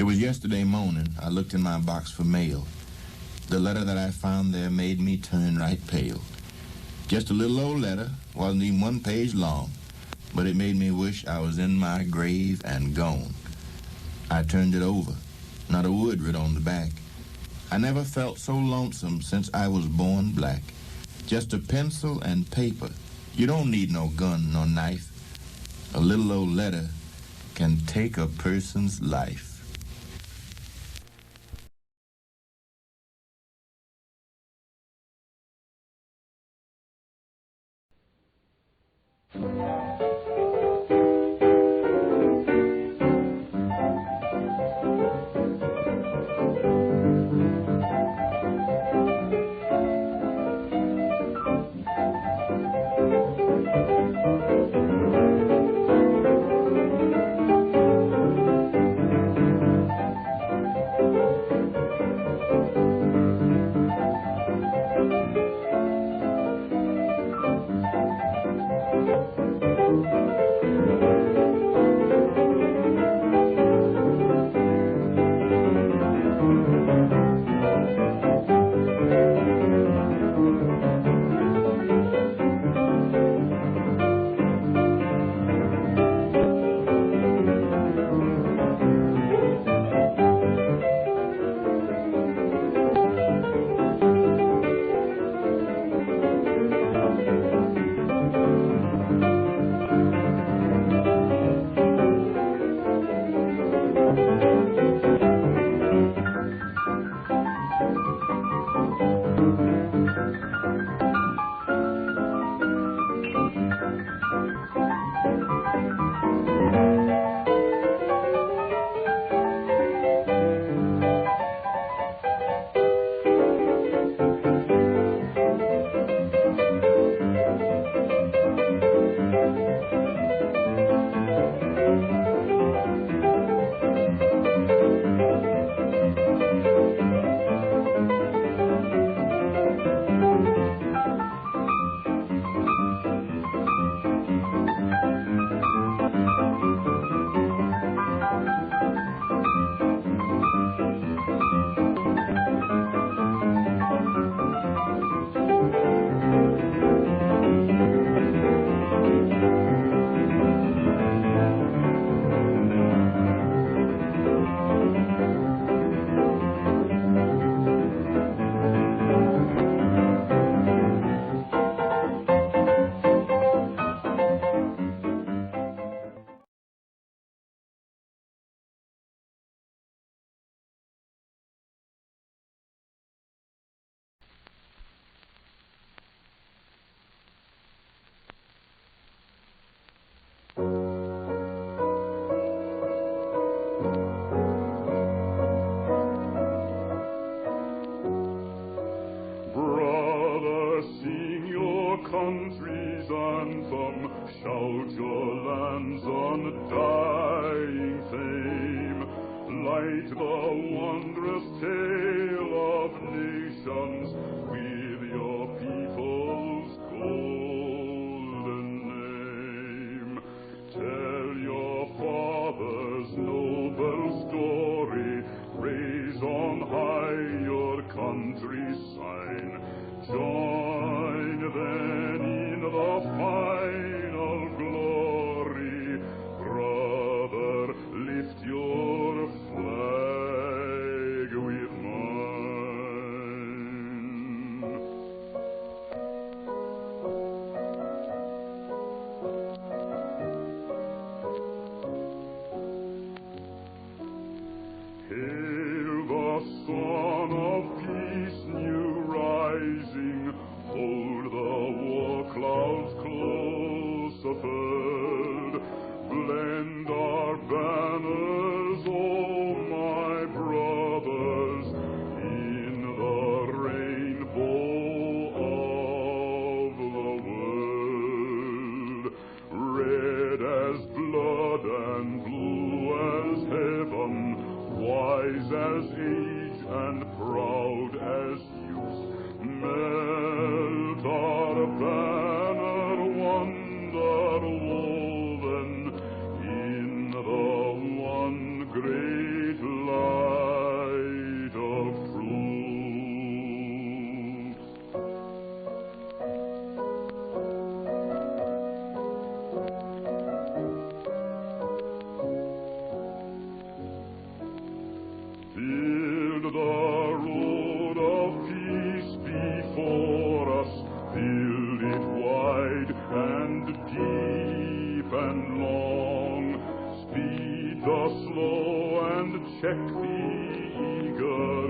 It was yesterday morning. I looked in my box for mail. The letter that I found there made me turn right pale. Just a little old letter, wasn't even 1 page long, but it made me wish I was in my grave and gone. I turned it over, not a word writ on the back. I never felt so lonesome since I was born black. Just a pencil and paper. You don't need no gun nor knife. A little old letter can take a person's life. country's anthem, shout your land's undying fame, light the wondrous tale of nations with your people's golden name. Tell your father's noble story, raise on high your country's sign. Join then in the final glory, brother, lift your flag with mine. Hail the Son of Peace, new rising, hold the war clouds close ahead, blend our banners, oh my brothers, in the rainbow of the world. Red as blood and blue as heaven, wise as age and proud as youth, melt our banner, wonder, and deep and long. Speed the slow and check the eager.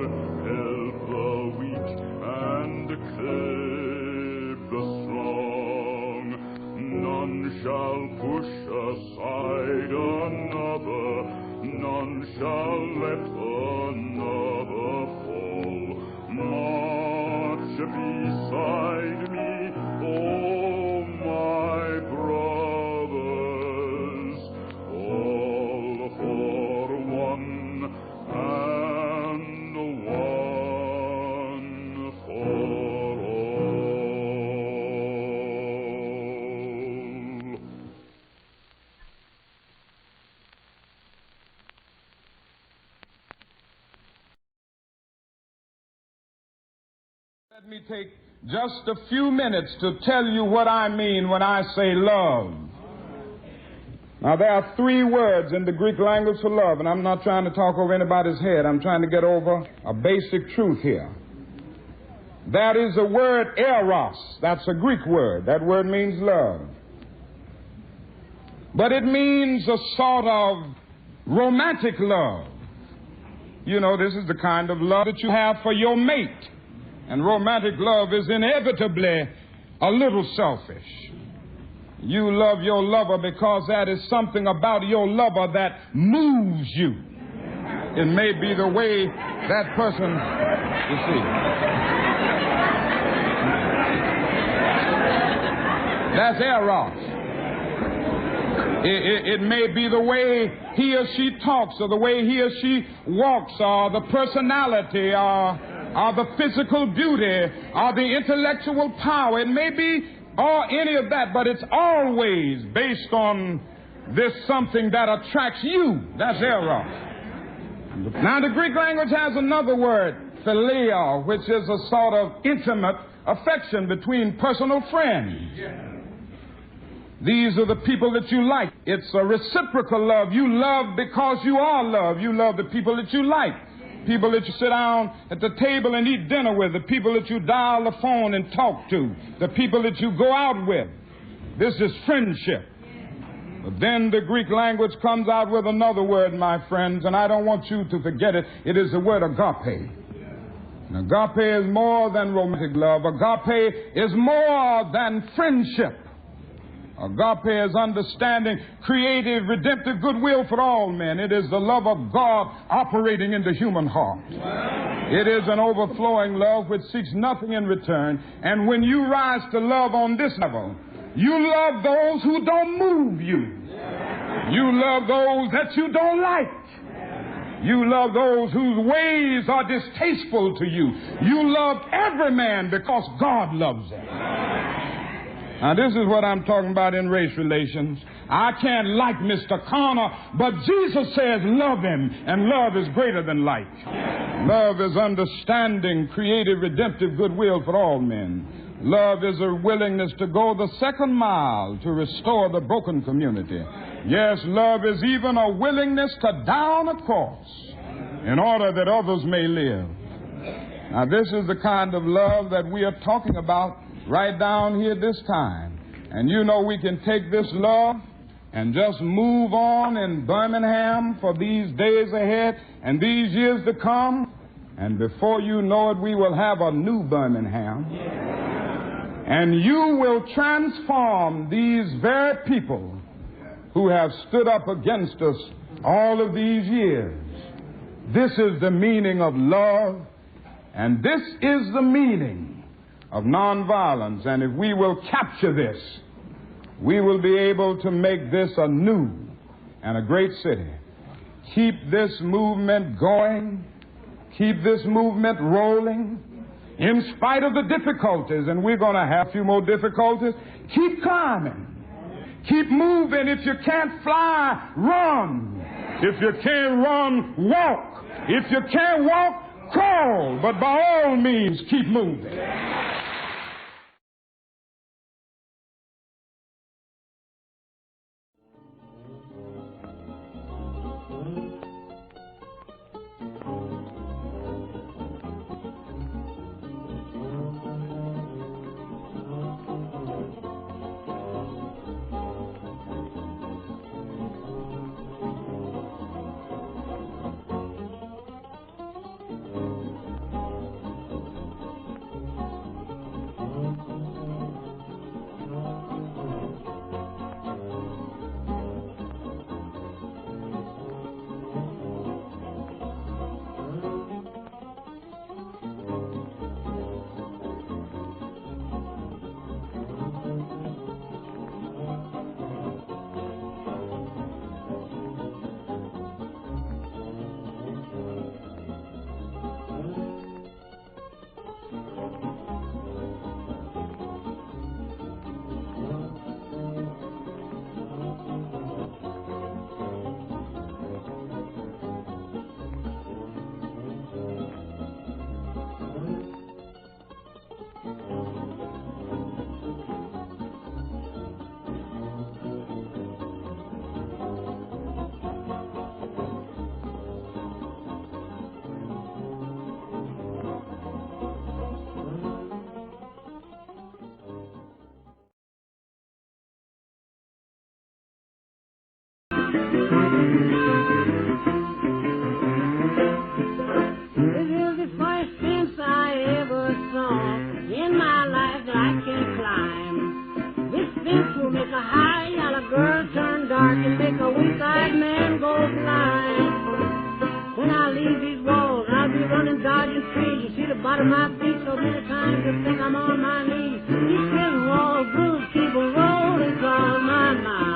Help the weak and clip the strong. None shall push aside another. None shall let another fall. March beside me, oh my brothers, all for one and one for all. Let me take just a few minutes to tell you what I mean when I say love. Now, there are three words in the Greek language for love, and I'm not trying to talk over anybody's head. I'm trying to get over a basic truth here. That is the word eros. That's a Greek word. That word means love. But it means a sort of romantic love. You know, this is the kind of love that you have for your mate. And romantic love is inevitably a little selfish. You love your lover because that is something about your lover that moves you. It may be the way that person, you see. That's eros. It may be the way he or she talks, or the way he or she walks, or the personality, or the physical beauty, or the intellectual power. It may be or any of that, but it's always based on this something that attracts you. That's eros. Now, the Greek language has another word, phileo, which is a sort of intimate affection between personal friends. These are the people that you like. It's a reciprocal love. You love because you are loved. You love the people that you like. People that you sit down at the table and eat dinner with, the people that you dial the phone and talk to, the people that you go out with. This is friendship. But then the Greek language comes out with another word, my friends, and I don't want you to forget it. It is the word agape. And agape is more than romantic love. Agape is more than friendship. Agape is understanding, creative, redemptive goodwill for all men. It is the love of God operating in the human heart. It is an overflowing love which seeks nothing in return. And when you rise to love on this level, you love those who don't move you. You love those that you don't like. You love those whose ways are distasteful to you. You love every man because God loves them. Now, this is what I'm talking about in race relations. I can't like Mr. Connor, but Jesus says love him, and love is greater than like. Love is understanding, creative, redemptive goodwill for all men. Love is a willingness to go the second mile to restore the broken community. Yes, love is even a willingness to die on a cross in order that others may live. Now, this is the kind of love that we are talking about right down here this time. And you know, we can take this love and just move on in Birmingham for these days ahead and these years to come, and before you know it, we will have a new Birmingham. And you will transform these very people who have stood up against us all of these years. This is the meaning of love, and this is the meaning of nonviolence. And if we will capture this, we will be able to make this a new and a great city. Keep this movement going. Keep this movement rolling in spite of the difficulties, and we're going to have a few more difficulties. Keep climbing. Keep moving. If you can't fly, run. If you can't run, walk. If you can't walk, crawl. But by all means, keep moving. It will make a high yellow girl turn dark and make a weak-eyed man go blind. When I leave these walls, I'll be running, dodging trees. You see the bottom of my feet so many times I think I'm on my knees. These prison wall grooves keep a rolling across my mind.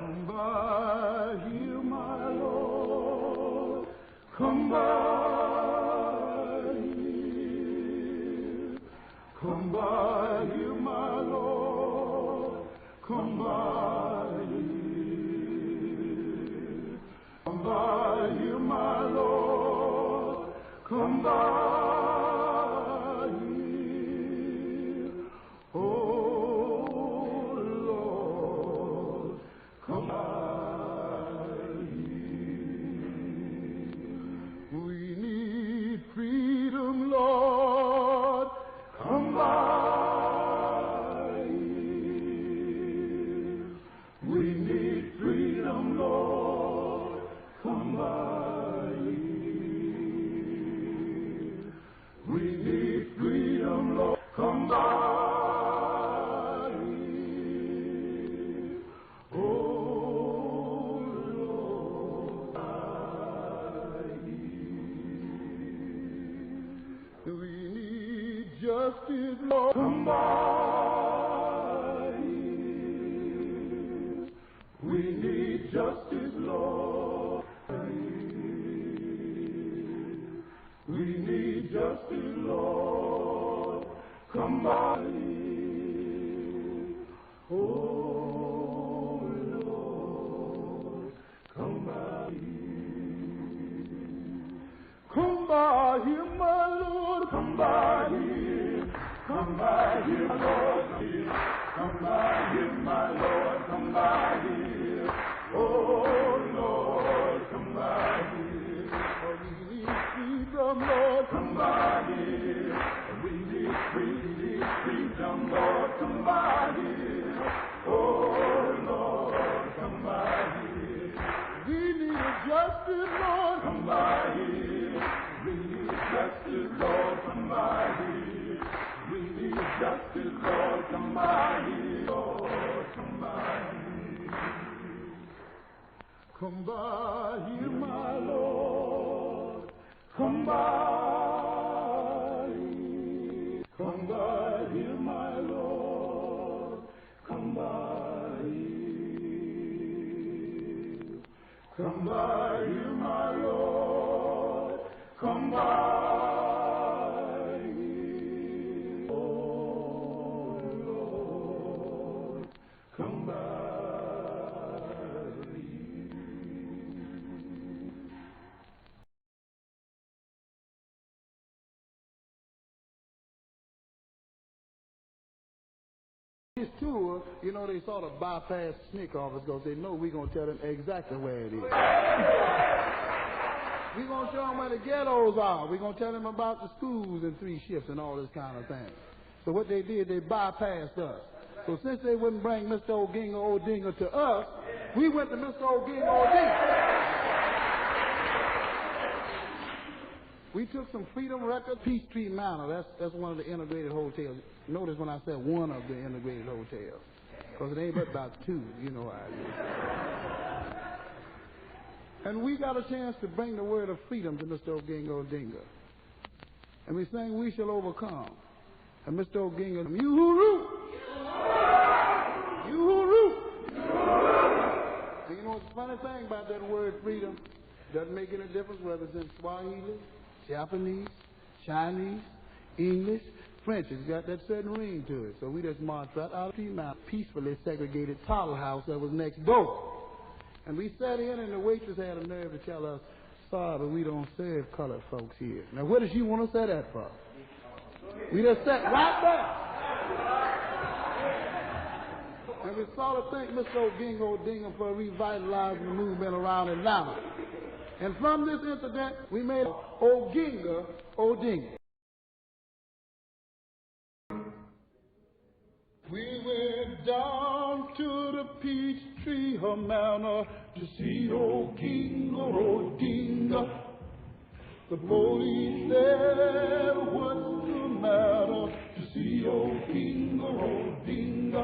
Come by here, my Lord, come by here. Come by here, my Lord, come by here. Come by here, my Lord, come by here. Oh, Lord, come by here. We need freedom, Lord, come by here. We need freedom, Lord, come by here. We need freedom, Lord, come by here. Oh, Lord, by here. We need justice, Lord, come by here. We need justice, Lord. We need justice, Lord. Come by here. Oh, Lord, come by here. Come by here, my Lord. Come by here. Come by here, my Lord. Come by here, my Lord. Come by here. Oh, Lord, come by here. For we need freedom, Lord. Come by here. We need freedom. freedom, Lord, come by here. Oh, Lord, come by here. We need justice, Lord, come by here. We need justice, Lord, come by here. We need justice, Lord, come by here. Lord, come by here. Come by here, my Lord. Come by here. Come by here, my Lord. Come by here. Come by here, my Lord. Come by here. Oh, Lord. Come by here. This tour, you know, they sort of bypass sneak offers because they know we're going to tell them exactly where it is. We're going to show them where the ghettos are. We're going to tell them about the schools and 3 shifts and all this kind of thing. So what they did, they bypassed us. So since they wouldn't bring Mr. Odinga to us, we went to Mr. Odinga. We took some Freedom Records, Peachtree Manor. That's one of the integrated hotels. Notice when I said one of the integrated hotels, because it ain't but about 2, you know how it is. And we got a chance to bring the word of freedom to Mr. Odinga. And we sang "We Shall Overcome." And Mr. Odinga, you hooroo! You hooroo! And you know what's the funny thing about that word freedom? Doesn't make any difference whether it's in Swahili, Japanese, Chinese, English, French. It's got that certain ring to it. So we just marched right out of the peacefully segregated toddler house that was next door. And we sat in, and the waitress had a nerve to tell us, "Sorry, but we don't serve colored folks here." Now, what does she want to say that for? We just sat right there. And we sort of thank Mr. Odinga for revitalizing the movement around Atlanta. And from this incident, we made Oginga Odinga. We went down to the Peachtree Manor to see Oginga Odinga. The police said, "What's the matter?" to see Oginga Odinga.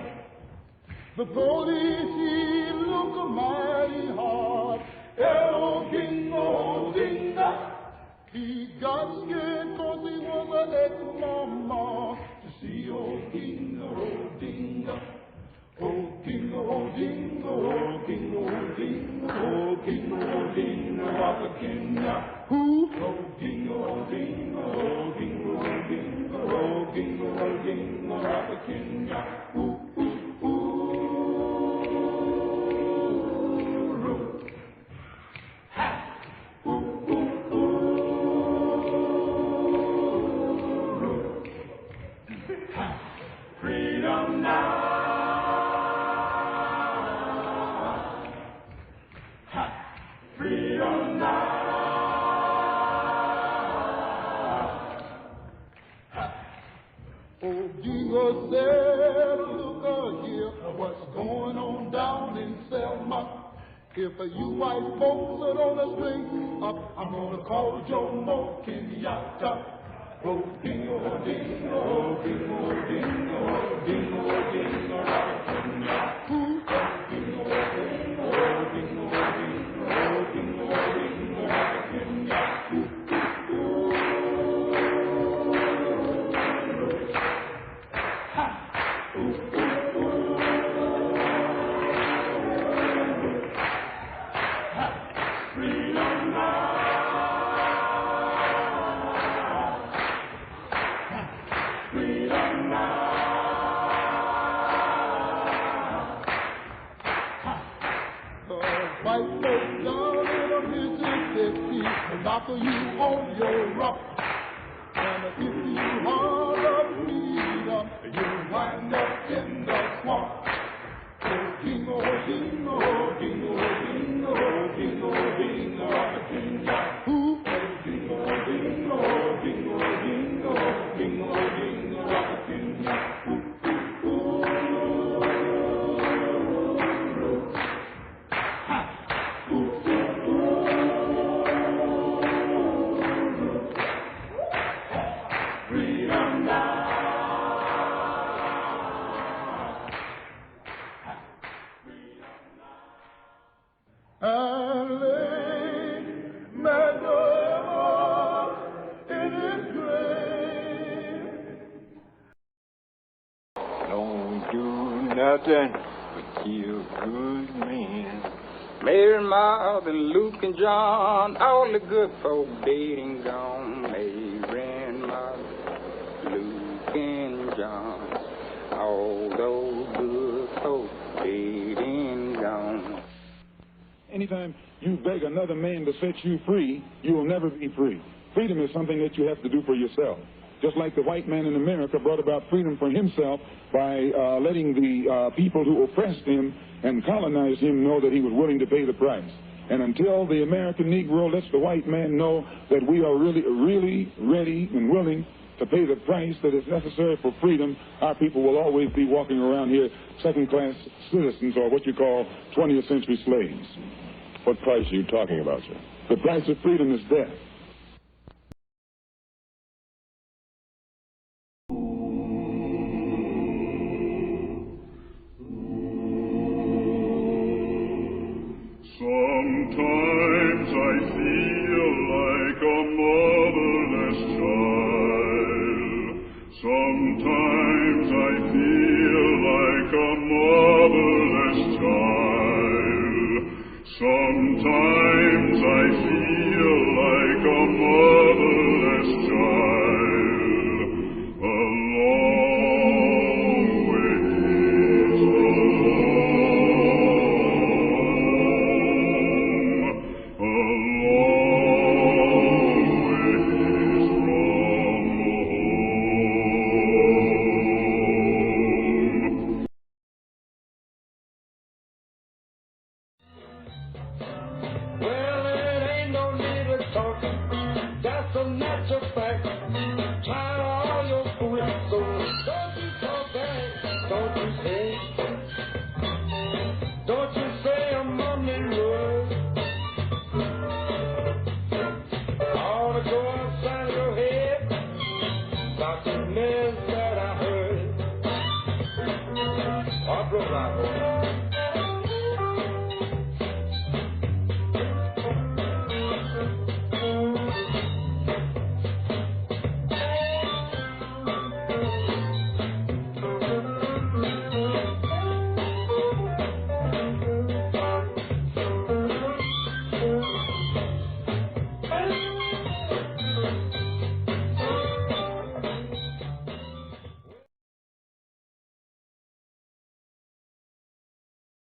The police, he looked mighty hard. Oginga Odinga. He got scared 'cause he was an ex-mama to see Oginga Odinga. Oginga Odinga, Oginga Odinga, Oginga Odinga of the Kenya. Who? Oginga Odinga, Oginga Odinga, Oginga Odinga of the Kenya. Who? Freedom now. Freedom now. Odinga said, "Look here, what's going on down in Selma? If you white folks don't string up, I'm gonna call Jomo Kenyatta." Odinga, Odinga, Odinga, Odinga, Odinga, Odinga, Odinga. Who? Odinga, Odinga, Odinga, Odinga, Odinga, Odinga, Odinga. Freedom now. Freedom now. White folks down in Mississippi knock you on your rock. And if you holler freedom, you wind up in the swamp. Odinga, Odinga, Odinga, Odinga, Odinga, Odinga, Odinga. Who? Odinga, Odinga, Odinga, Odinga, Odinga, Odinga, Odinga, Odinga. Don't do nothing but kill good men. Mary, Martha, Luke, and John, all the good folk dead and gone. Mary and Martha, Luke and John, all those good folk dead and gone. Anytime you beg another man to set you free, you will never be free. Freedom is something that you have to do for yourself. Just like the white man in America brought about freedom for himself by letting the people who oppressed him and colonized him know that he was willing to pay the price. And until the American Negro lets the white man know that we are really ready and willing to pay the price that is necessary for freedom, our people will always be walking around here second-class citizens, or what you call 20th century slaves. What price are you talking about, sir? The price of freedom is death. Sometimes I feel like a motherless child. Sometimes I feel like a motherless child. Sometimes I feel like a motherless child. A long ways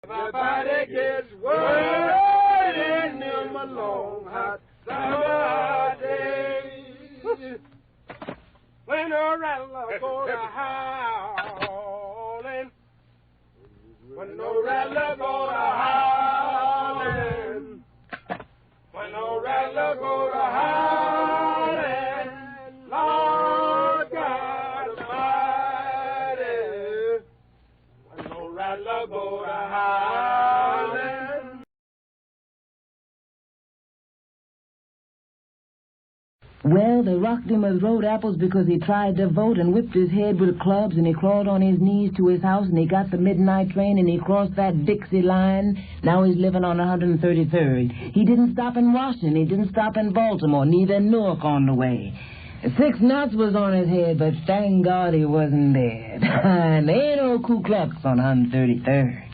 Everybody gets word in them a long hot summer day. When a rattler go to howling, when no rattler go to howling, when no rattler go to howling, Lord God Almighty, when no rattler go to howling. Well, they rocked him with road apples because he tried to vote and whipped his head with clubs, and he crawled on his knees to his house, and he got the midnight train, and he crossed that Dixie line. Now he's living on 133rd. He didn't stop in Washington. He didn't stop in Baltimore, neither in Newark on the way. 6 nuts was on his head, but thank God he wasn't dead. And there ain't no Ku Klux on 133rd.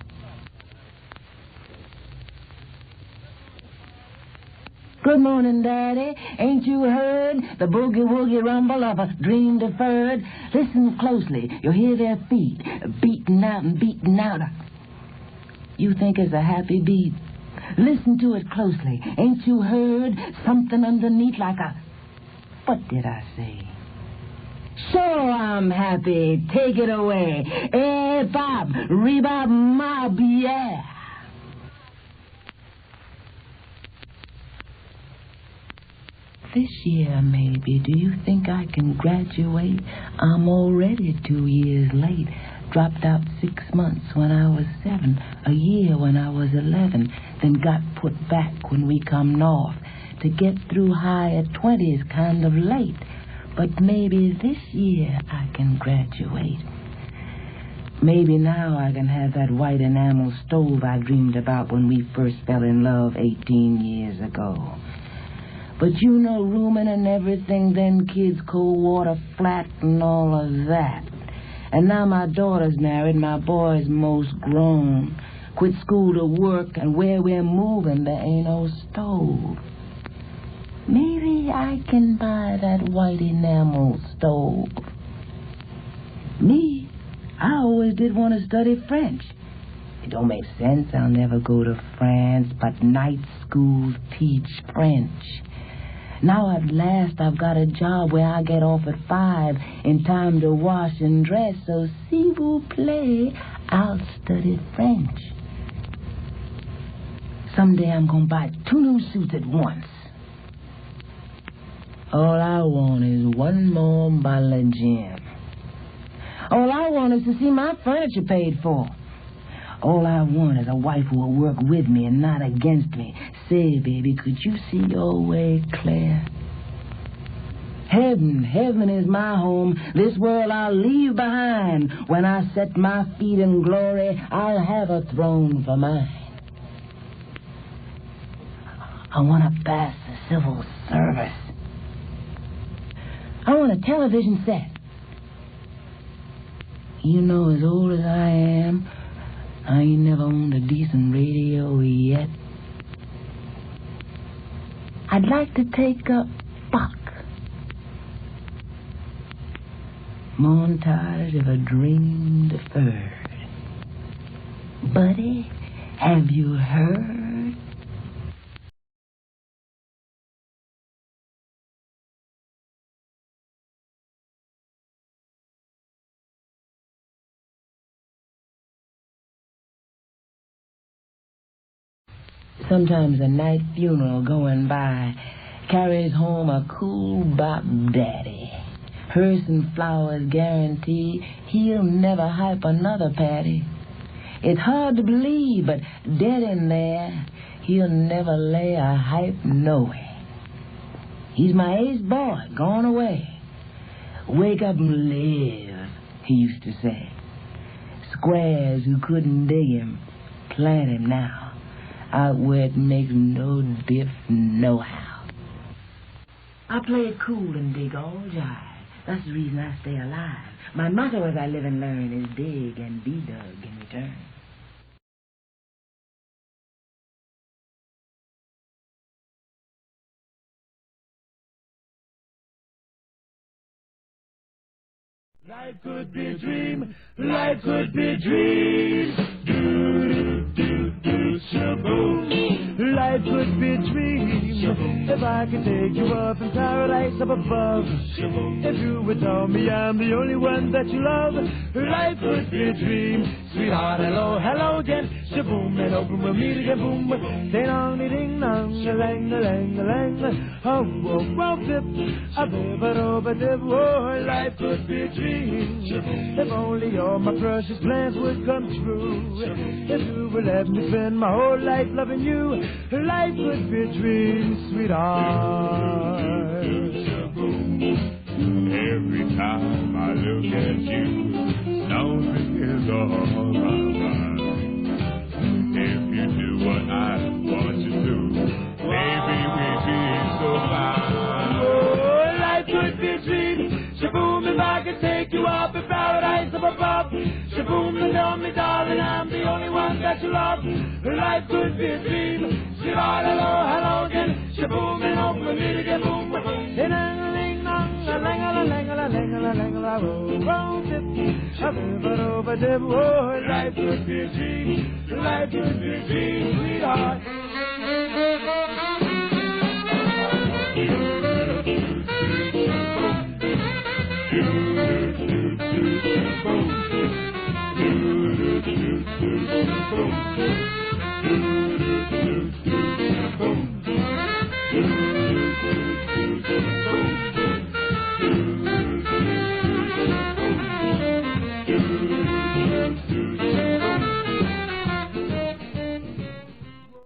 Good morning, Daddy. Ain't you heard the boogie-woogie rumble of a dream deferred? Listen closely. You'll hear their feet beating out and beating out. You think it's a happy beat? Listen to it closely. Ain't you heard something underneath like a... What did I say? Sure, I'm happy. Take it away. Hey, Bob, rebop, mob, yeah. This year, maybe. Do you think I can graduate? I'm already 2 years late. Dropped out 6 months when I was 7, a year when I was 11, then got put back when we come north. To get through higher 20s kind of late. But maybe this year I can graduate. Maybe now I can have that white enamel stove I dreamed about when we first fell in love 18 years ago. But you know, rooming and everything, then kids, cold water, flat, and all of that. And now my daughter's married, my boy's most grown. Quit school to work, and where we're moving, there ain't no stove. Maybe I can buy that white enamel stove. Me, I always did want to study French. It don't make sense, I'll never go to France, but night schools teach French. Now at last I've got a job where I get off at 5 in time to wash and dress, so s'il vous plaît, I'll study French. Someday I'm gonna buy 2 new suits at once. All I want is one more bottle of gin. All I want is to see my furniture paid for. All I want is a wife who will work with me and not against me. Say, baby, could you see your way clear? Heaven is my home. This world I'll leave behind. When I set my feet in glory, I'll have a throne for mine. I want to pass the civil service. I want a television set. You know, as old as I am, I ain't never owned a decent radio yet. I'd like to take up Bach. Montage of a dream deferred. Buddy, have you heard? Sometimes a night funeral going by carries home a cool bop daddy. Hearse and flowers guarantee he'll never hype another patty. It's hard to believe, but dead in there, he'll never lay a hype nowhere. He's my ace boy, gone away. Wake up and live, he used to say. Squares who couldn't dig him, plant him now. Out where it makes no diff nohow. I play it cool and dig all jive. That's the reason I stay alive. My motto as I live and learn is dig and be dug in return. Life could be a dream. Life could be a dream. Do, shaboom. Life could be a dream. If I could take you up in paradise up above. If you would tell me I'm the only one that you love. Life could be a dream. Sweetheart, hello, hello again. Shaboom, and open we'll meet again. Boom, ding dong, ding dong, a lang, a lang, a lang. Oh, oh, oh, dip, a bib, a dip. Oh, life could be a dream. If only all my precious plans would come true. If you would let me spend my whole life loving you, life would be a dream, sweetheart. Every time I look at you, something is on my mind. If you do what I want you to, maybe we'd be so fine. Oh, life could be a dream. Shaboom, if I could take you up in paradise up above. Shaboom, and tell me, darling, I'm the only one that you love. Life could be a dream. Sweetheart, hello, hello again. Shaboom, and hope we'll meet again. Boom, ding ding dong, a lang a lang a lang a lang a lang. Oh, dip, a bib, a dip. Oh, life could be a dream. Life could be a dream, sweetheart.